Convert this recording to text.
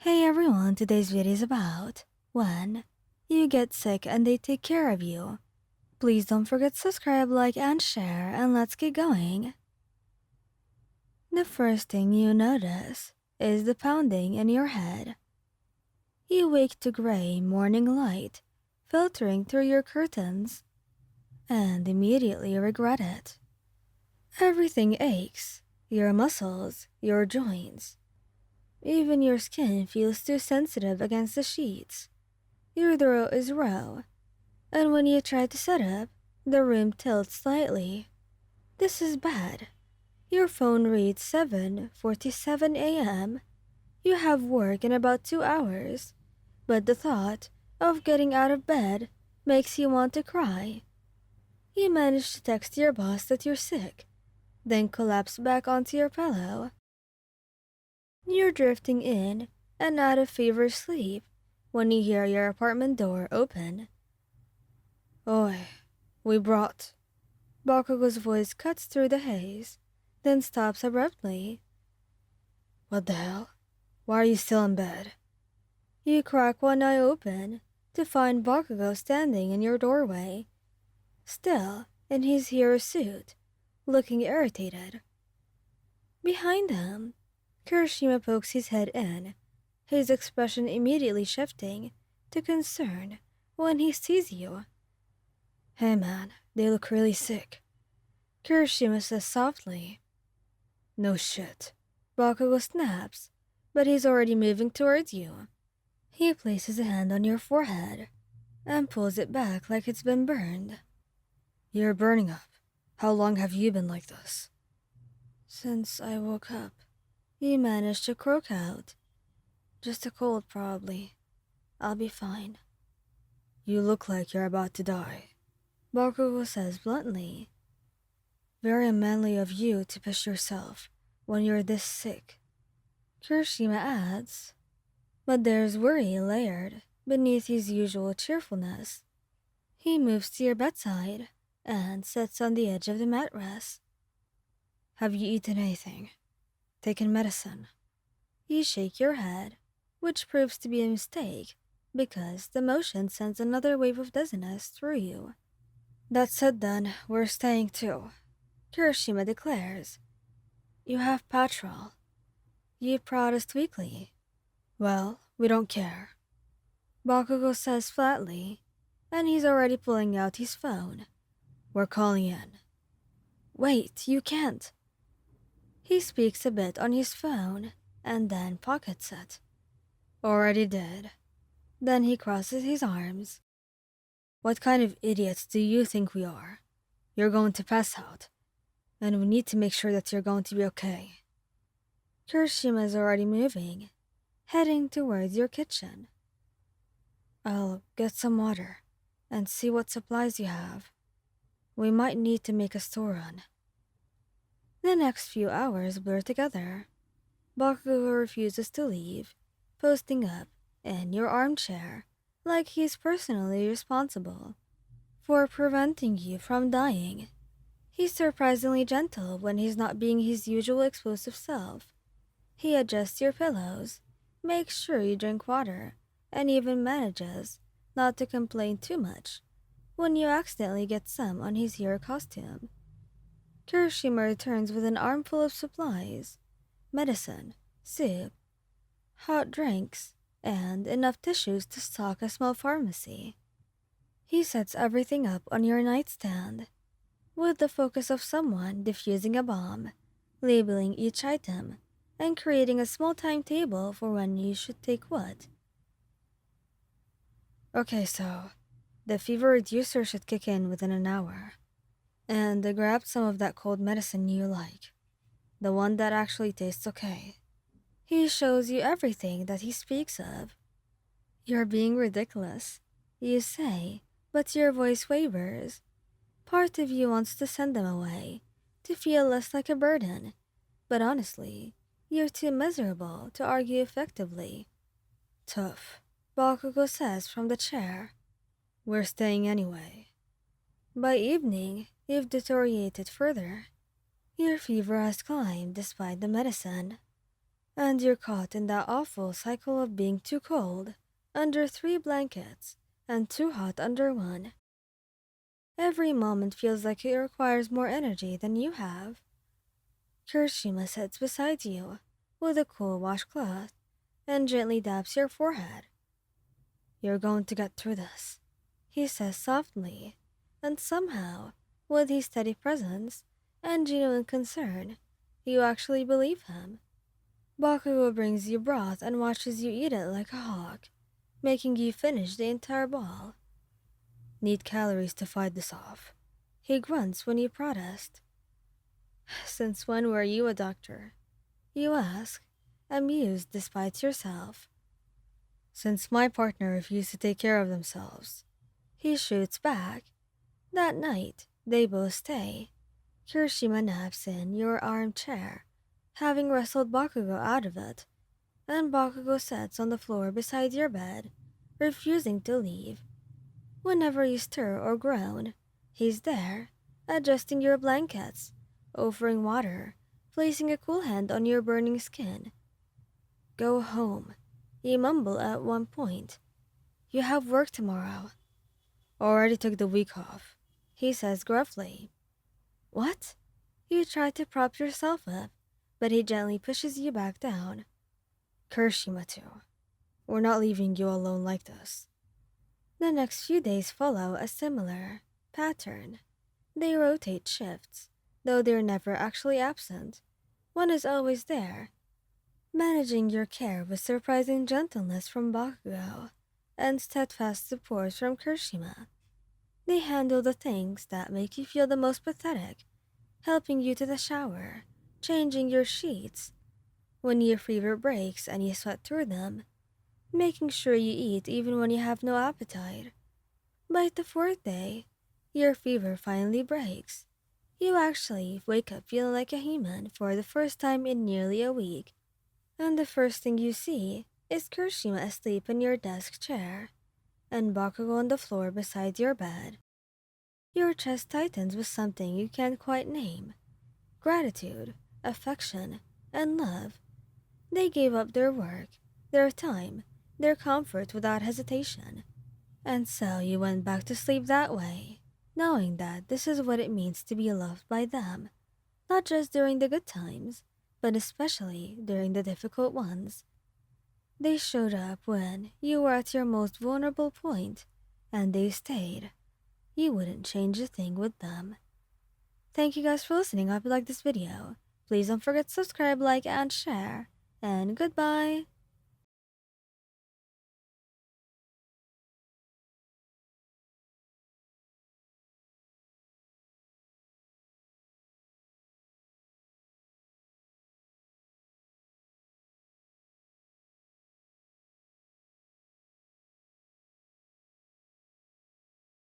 Hey everyone, today's video is about when you get sick and they take care of you. Please don't forget to subscribe, like, and share, and let's get going. The first thing you notice is the pounding in your head. You wake to gray morning light filtering through your curtains and immediately regret it. Everything aches, your muscles, your joints. Even your skin feels too sensitive against the sheets. Your throat is raw, and when you try to sit up, the room tilts slightly. This is bad. Your phone reads 7:47 a.m. You have work in about 2 hours, but the thought of getting out of bed makes you want to cry. You manage to text your boss that you're sick, then collapse back onto your pillow. You're drifting in and out of fever sleep when you hear your apartment door open. Oi, we brought. Bakugou's voice cuts through the haze, then stops abruptly. What the hell? Why are you still in bed? You crack one eye open to find Bakugou standing in your doorway, still in his hero suit, looking irritated. Behind him, Kirishima pokes his head in, his expression immediately shifting to concern when he sees you. Hey man, they look really sick, Kirishima says softly. No shit. Bakugou snaps, but he's already moving towards you. He places a hand on your forehead and pulls it back like it's been burned. You're burning up. How long have you been like this? Since I woke up. You managed to croak out. Just a cold, probably. I'll be fine. You look like you're about to die, Bakugou says bluntly. Very unmanly of you to push yourself when you're this sick, Kirishima adds. But there's worry layered beneath his usual cheerfulness. He moves to your bedside and sits on the edge of the mattress. Have you eaten anything? Taken medicine? You shake your head, which proves to be a mistake because the motion sends another wave of dizziness through you. That's it then, we're staying too, Kirishima declares. You have patrol. You protest weakly. Well, we don't care, Bakugou says flatly, and he's already pulling out his phone. We're calling in. Wait, you can't. He speaks a bit on his phone and then pockets it. Already did. Then he crosses his arms. What kind of idiots do you think we are? You're going to pass out, and we need to make sure that you're going to be okay. Kirishima is already moving, heading towards your kitchen. I'll get some water and see what supplies you have. We might need to make a store run. The next few hours blur together. Bakugou refuses to leave, posting up in your armchair like he's personally responsible for preventing you from dying. He's surprisingly gentle when he's not being his usual explosive self. He adjusts your pillows, makes sure you drink water, and even manages not to complain too much when you accidentally get some on his hero costume. Kirishima returns with an armful of supplies, medicine, soup, hot drinks, and enough tissues to stock a small pharmacy. He sets everything up on your nightstand, with the focus of someone defusing a bomb, labeling each item, and creating a small timetable for when you should take what. Okay, so the fever reducer should kick in within an hour. And I grabbed some of that cold medicine you like, the one that actually tastes okay. He shows you everything that he speaks of. You're being ridiculous, you say, but your voice wavers. Part of you wants to send them away, to feel less like a burden, but honestly, you're too miserable to argue effectively. Tough, Bakugou says from the chair. We're staying anyway. By evening, you've deteriorated further. Your fever has climbed despite the medicine. And you're caught in that awful cycle of being too cold under 3 blankets and too hot under one. Every moment feels like it requires more energy than you have. Kirishima sits beside you with a cool washcloth and gently dabs your forehead. You're going to get through this, he says softly, and somehow, with his steady presence and genuine concern, you actually believe him. Bakugou brings you broth and watches you eat it like a hawk, making you finish the entire bowl. Need calories to fight this off. He grunts when you protest. Since when were you a doctor? You ask, amused despite yourself. Since my partner refused to take care of themselves. He shoots back. That night, they both stay. Kirishima naps in your armchair, having wrestled Bakugou out of it, and Bakugou sits on the floor beside your bed, refusing to leave. Whenever you stir or groan, he's there, adjusting your blankets, offering water, placing a cool hand on your burning skin. Go home, you mumble at one point. You have work tomorrow. Already took the week off, he says gruffly. What? You try to prop yourself up, but he gently pushes you back down. Kirishima too. We're not leaving you alone like this. The next few days follow a similar pattern. They rotate shifts, though they're never actually absent. One is always there, managing your care with surprising gentleness from Bakugou and steadfast support from Kirishima. They handle the things that make you feel the most pathetic, helping you to the shower, changing your sheets when your fever breaks and you sweat through them, making sure you eat even when you have no appetite. By the fourth day, your fever finally breaks. You actually wake up feeling like a human for the first time in nearly a week, and the first thing you see is Kirishima asleep in your desk chair, and Bakugo on the floor beside your bed. Your chest tightens with something you can't quite name. Gratitude, affection, and love. They gave up their work, their time, their comfort without hesitation. And so you went back to sleep that way, knowing that this is what it means to be loved by them, not just during the good times, but especially during the difficult ones. They showed up when you were at your most vulnerable point, and they stayed. You wouldn't change a thing with them. Thank you guys for listening. I hope you liked this video. Please don't forget to subscribe, like, and share. And goodbye!